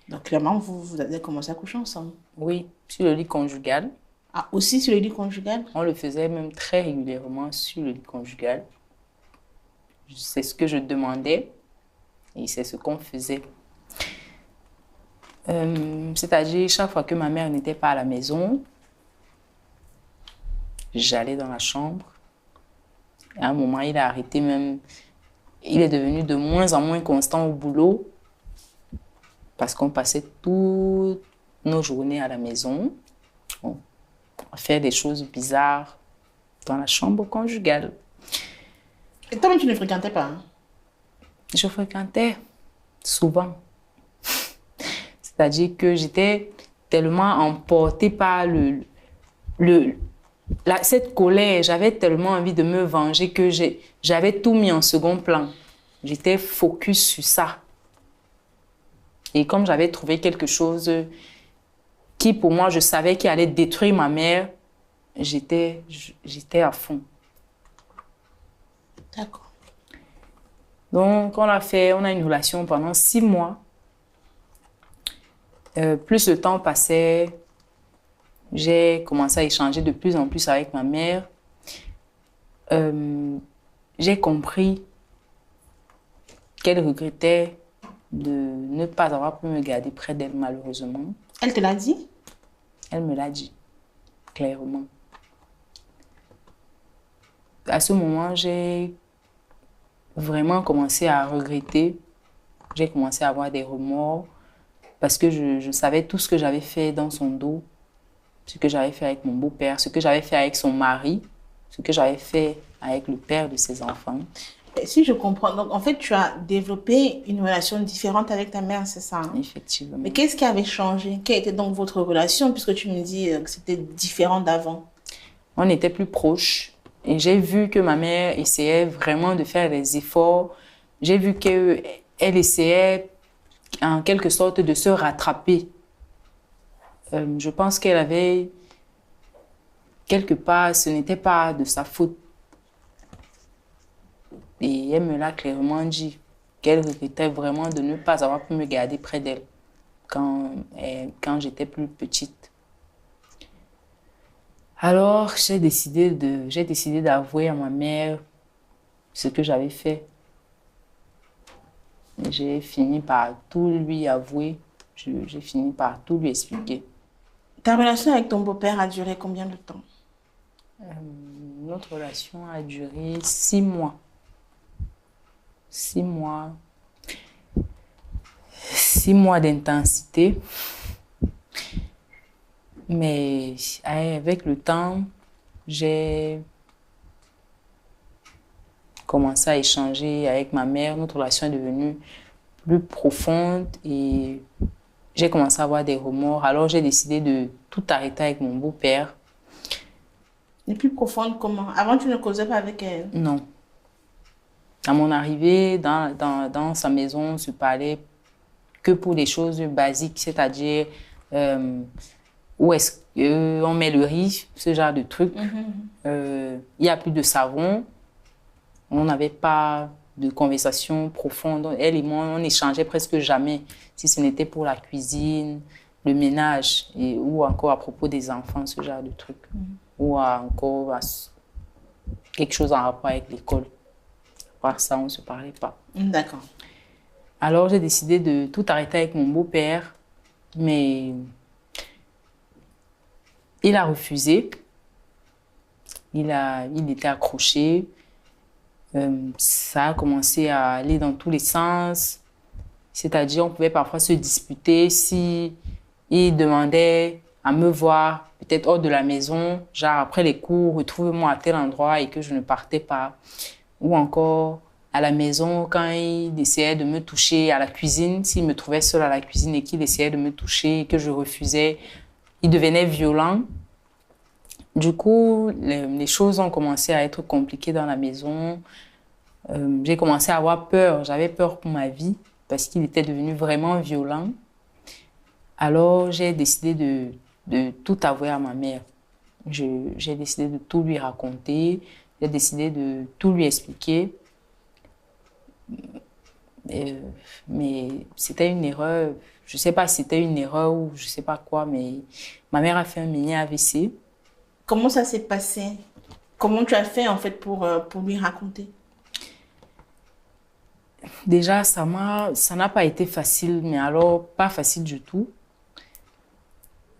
Speaker 9: Donc, clairement, vous avez commencé à coucher ensemble?
Speaker 8: Oui, sur le lit conjugal.
Speaker 9: Ah, aussi sur le lit conjugal?
Speaker 8: On le faisait même très régulièrement sur le lit conjugal. C'est ce que je demandais et c'est ce qu'on faisait. C'est-à-dire, chaque fois que ma mère n'était pas à la maison, j'allais dans la chambre. À un moment, il a arrêté même. Il est devenu de moins en moins constant au boulot parce qu'on passait toutes nos journées à la maison à faire des choses bizarres dans la chambre conjugale.
Speaker 9: Et toi-même, tu ne fréquentais pas? Hein?
Speaker 8: Je fréquentais souvent. C'est-à-dire que j'étais tellement emportée par cette colère. J'avais tellement envie de me venger que j'avais tout mis en second plan. J'étais focus sur ça. Et comme j'avais trouvé quelque chose qui, pour moi, je savais qu'il allait détruire ma mère, j'étais à fond.
Speaker 9: D'accord.
Speaker 8: Donc, on a une relation pendant 6 mois. Plus le temps passait, j'ai commencé à échanger de plus en plus avec ma mère. J'ai compris qu'elle regrettait de ne pas avoir pu me garder près d'elle, malheureusement.
Speaker 9: Elle te l'a dit?
Speaker 8: Elle me l'a dit, clairement. À ce moment, j'ai vraiment commencé à regretter. J'ai commencé à avoir des remords parce que je savais tout ce que j'avais fait dans son dos, ce que j'avais fait avec mon beau-père, ce que j'avais fait avec son mari, ce que j'avais fait avec le père de ses enfants.
Speaker 9: Et si je comprends, donc en fait, tu as développé une relation différente avec ta mère, c'est ça? Hein?
Speaker 8: Effectivement.
Speaker 9: Mais qu'est-ce qui avait changé? Quelle était donc votre relation, puisque tu me dis que c'était différent d'avant?
Speaker 8: On était plus proches et j'ai vu que ma mère essayait vraiment de faire des efforts. J'ai vu qu'elle essayait en quelque sorte de se rattraper. Je pense qu'elle avait, quelque part, ce n'était pas de sa faute. Et elle me l'a clairement dit, qu'elle regrettait vraiment de ne pas avoir pu me garder près d'elle quand j'étais plus petite. Alors, j'ai décidé d'avouer à ma mère ce que j'avais fait. J'ai fini par tout lui avouer, j'ai fini par tout lui expliquer.
Speaker 9: Ta relation avec ton beau-père a duré combien de temps?
Speaker 8: Notre relation a duré 6 mois. 6 mois. 6 mois d'intensité. Mais avec le temps, j'ai commencé à échanger avec ma mère. Notre relation est devenue plus profonde et j'ai commencé à avoir des remords. Alors, j'ai décidé de tout arrêter avec mon beau-père.
Speaker 9: Et plus profonde comment? Avant, tu ne causais pas avec elle?
Speaker 8: Non. À mon arrivée, dans sa maison, on se parlait que pour des choses basiques, c'est-à-dire où est-ce qu'on met le riz, ce genre de trucs. Il n'y a plus de savon. On n'avait pas de conversations profondes. Elle et moi, on n'échangeait presque jamais, si ce n'était pour la cuisine, le ménage, ou encore à propos des enfants, ce genre de trucs. Ou encore quelque chose en rapport avec l'école. Par ça, on ne se parlait pas.
Speaker 9: D'accord.
Speaker 8: Alors, j'ai décidé de tout arrêter avec mon beau-père, mais il a refusé. Il était accroché. Ça a commencé à aller dans tous les sens. C'est-à-dire, on pouvait parfois se disputer si il demandait à me voir, peut-être hors de la maison, genre après les cours, retrouve-moi à tel endroit et que je ne partais pas. Ou encore à la maison, quand il essayait de me toucher à la cuisine, s'il me trouvait seule à la cuisine et qu'il essayait de me toucher et que je refusais, il devenait violent. Du coup, les choses ont commencé à être compliquées dans la maison. J'ai commencé à avoir peur. J'avais peur pour ma vie parce qu'il était devenu vraiment violent. Alors, j'ai décidé de tout avouer à ma mère. J'ai décidé de tout lui raconter. J'ai décidé de tout lui expliquer. Mais c'était une erreur. Je ne sais pas si c'était une erreur ou je ne sais pas quoi, mais ma mère a fait un mini AVC.
Speaker 9: Comment ça s'est passé? Comment tu as fait en fait pour lui raconter?
Speaker 8: Déjà, ça n'a pas été facile, mais alors pas facile du tout.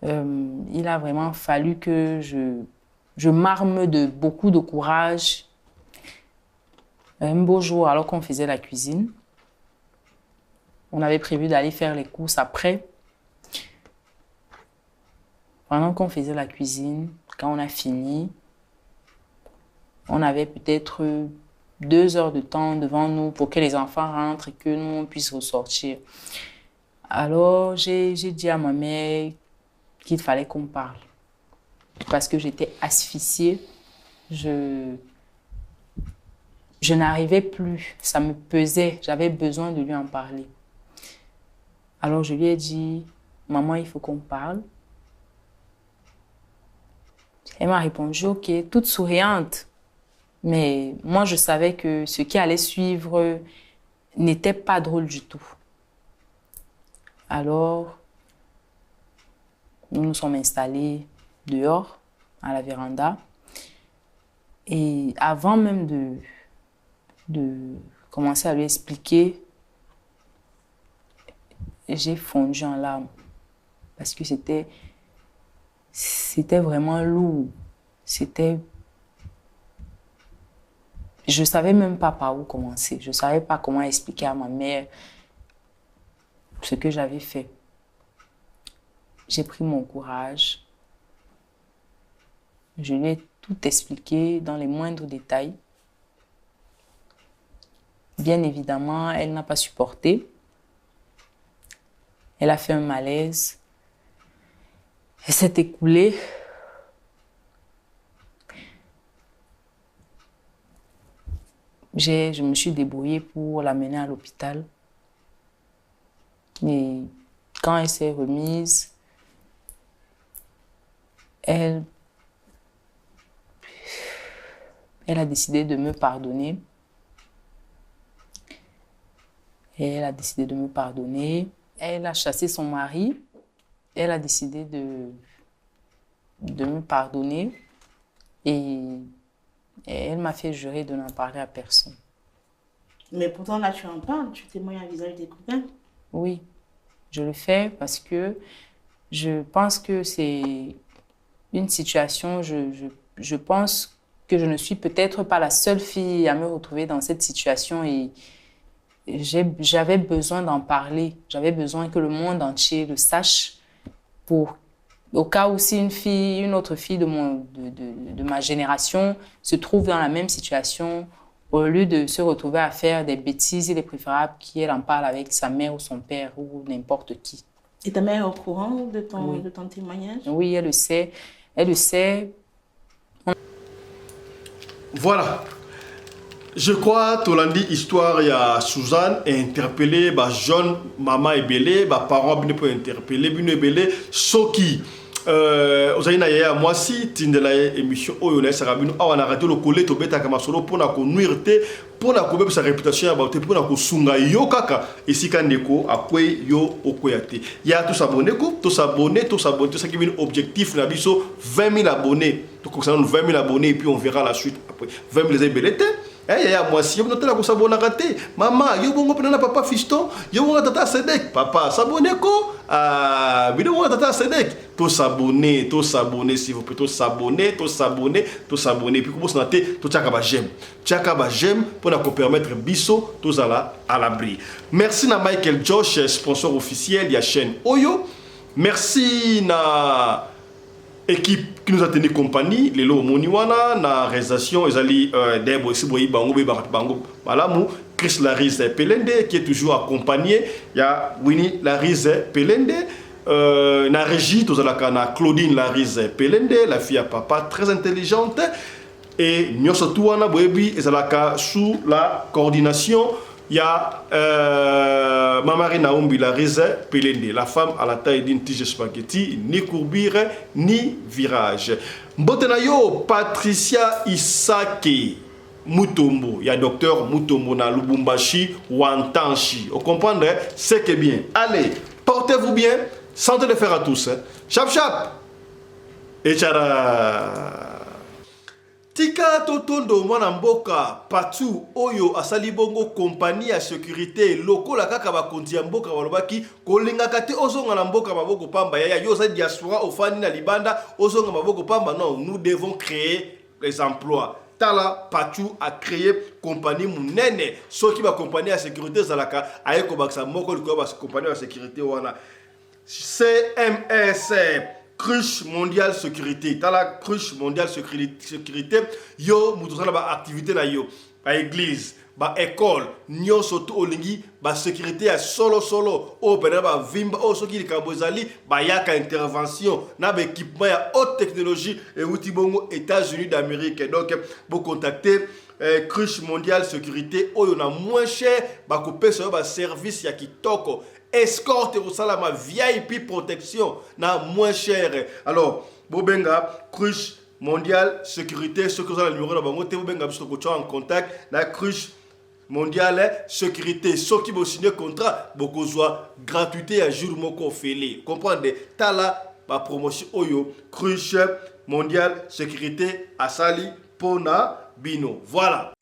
Speaker 8: Il a vraiment fallu que je m'arme de beaucoup de courage. Un beau jour, alors qu'on faisait la cuisine, on avait prévu d'aller faire les courses après. Pendant qu'on faisait la cuisine, quand on a fini, on avait peut-être 2 heures de temps devant nous pour que les enfants rentrent et que nous on puisse ressortir. Alors, j'ai dit à ma mère qu'il fallait qu'on parle parce que j'étais asphyxiée. Je n'arrivais plus, ça me pesait, j'avais besoin de lui en parler. Alors, je lui ai dit, maman, il faut qu'on parle. Elle m'a répondu, ok, toute souriante. Mais moi, je savais que ce qui allait suivre n'était pas drôle du tout. Alors, nous nous sommes installés dehors, à la véranda. Et avant même de commencer à lui expliquer, j'ai fondu en larmes. Parce que c'était vraiment lourd. Je ne savais même pas par où commencer. Je ne savais pas comment expliquer à ma mère ce que j'avais fait. J'ai pris mon courage. Je lui ai tout expliqué dans les moindres détails. Bien évidemment, elle n'a pas supporté. Elle a fait un malaise. Elle s'est écoulée. Je me suis débrouillée pour l'amener à l'hôpital. Et quand elle s'est remise, elle a décidé de me pardonner. Elle a décidé de me pardonner. Elle a chassé son mari. Elle a décidé de me pardonner. Et elle m'a fait jurer de n'en parler à personne.
Speaker 9: Mais pourtant, là, tu en parles. Tu témoignes à visage découvert.
Speaker 8: Oui, je le fais parce que je pense que c'est une situation... Je pense que je ne suis peut-être pas la seule fille à me retrouver dans cette situation et j'avais besoin d'en parler. J'avais besoin que le monde entier le sache au cas où si une autre fille de ma génération se trouve dans la même situation, au lieu de se retrouver à faire des bêtises, il est préférable qu'elle en parle avec sa mère ou son père ou n'importe qui.
Speaker 9: Et ta mère est au courant de ton,
Speaker 8: Oui.
Speaker 9: de ton témoignage?
Speaker 8: Oui, elle le sait. Elle le sait.
Speaker 1: Voilà. Je crois que l'on dit histoire, il y a Suzanne interpellé, jeune maman est belé, parents bien pour interpeller, bien belé, ce qui ozali na yaya mwasi tindela émission oyo na esaka bino awa na radio lokole tobetaka masolo mpona konuire te mpona kobebisa réputation ya bato te mpona kosunga yo kaka esika ndeko akwe yo okwea te ya tosabone ko tosabone tosaki bino objectif na biso 20 000 abonnés tokokisana 20 000 abonnés et puis on verra la suite après 20 000 ezebele te yaya mwasi yo notela kosabonaka te mama yo bongo mpena na papa fiston yo bongo tata sedek papa sabone ko bino bongo tata sedek tosabone s'il vous plaît tosabone puis kobosana te totiaka ba j'aime mpona kopermettre biso tozala à l'abri. Merci na Michael Josh sponsor officiel ya chaîne oyo. Merci na équipe qui nous a tenu compagnie, Lelo Moniwana, na réalisation, ezali Debo Siboyi Bango Bango Malamu, Chris Larise Pelende qui est toujours accompagné, il y a Winnie Larise Pelende, na régie, tozalaka Claudine Larise Pelende, la fille à papa très intelligente, et Nyoso Touana Boebi ezalaka sous la coordination. Il y a Mamari Naoumbi Larise Pelende, la femme à la taille d'une tige spaghetti, ni courbure, ni virage. Mbotenayo, Patricia Isake Mutombo, il y a docteur Mutombo na Lubumbashi Wantanshi. Vous comprenez? C'est que bien. Allez, portez-vous bien, santé de fer à tous. Chap chap et tchara. Tika totondo mwana mboka patu oyo asali bongo compagnie ya sécurité lokola kaka bakonzi ya mboka balobaki kolingaka te ozonga na mboka maboko pamba ya yo za diaspora ofani na libanda ozonga maboko pamba. Non, nous devons créer les emplois. Tala patu a créé compagnie munene soki ba compagnie ya sécurité zalaka ayeko baksa moko liko ba compagnie ya sécurité wana CMS Cruche mondiale sécurité. Dans la cruche mondiale sécurité, yo moutouza ba activité na yo, ba église, ba école, nyo soto olingi, ba sécurité à solo o pena ba vimba o soki li kabozali, ba yaka intervention, na ba équipement ya haute technologie et outil bongo États-Unis d'Amérique. Donc vous contacter cruche mondiale sécurité oyo na moins cher, ba couper sur ba service ya kitoko. Escorte au salama VIP protection na moins cher. Alors, Bobenga, cruche mondiale sécurité, ce que vous avez le numéro de bango, Bobenga, vous êtes en contact, la cruche mondiale sécurité, ceux qui vont signer contrat, beaucoup soit gratuité à jour moko félé. Comprenez? Tala, ma promotion Oyo, cruche mondiale sécurité, Asali, Pona, Bino. Voilà.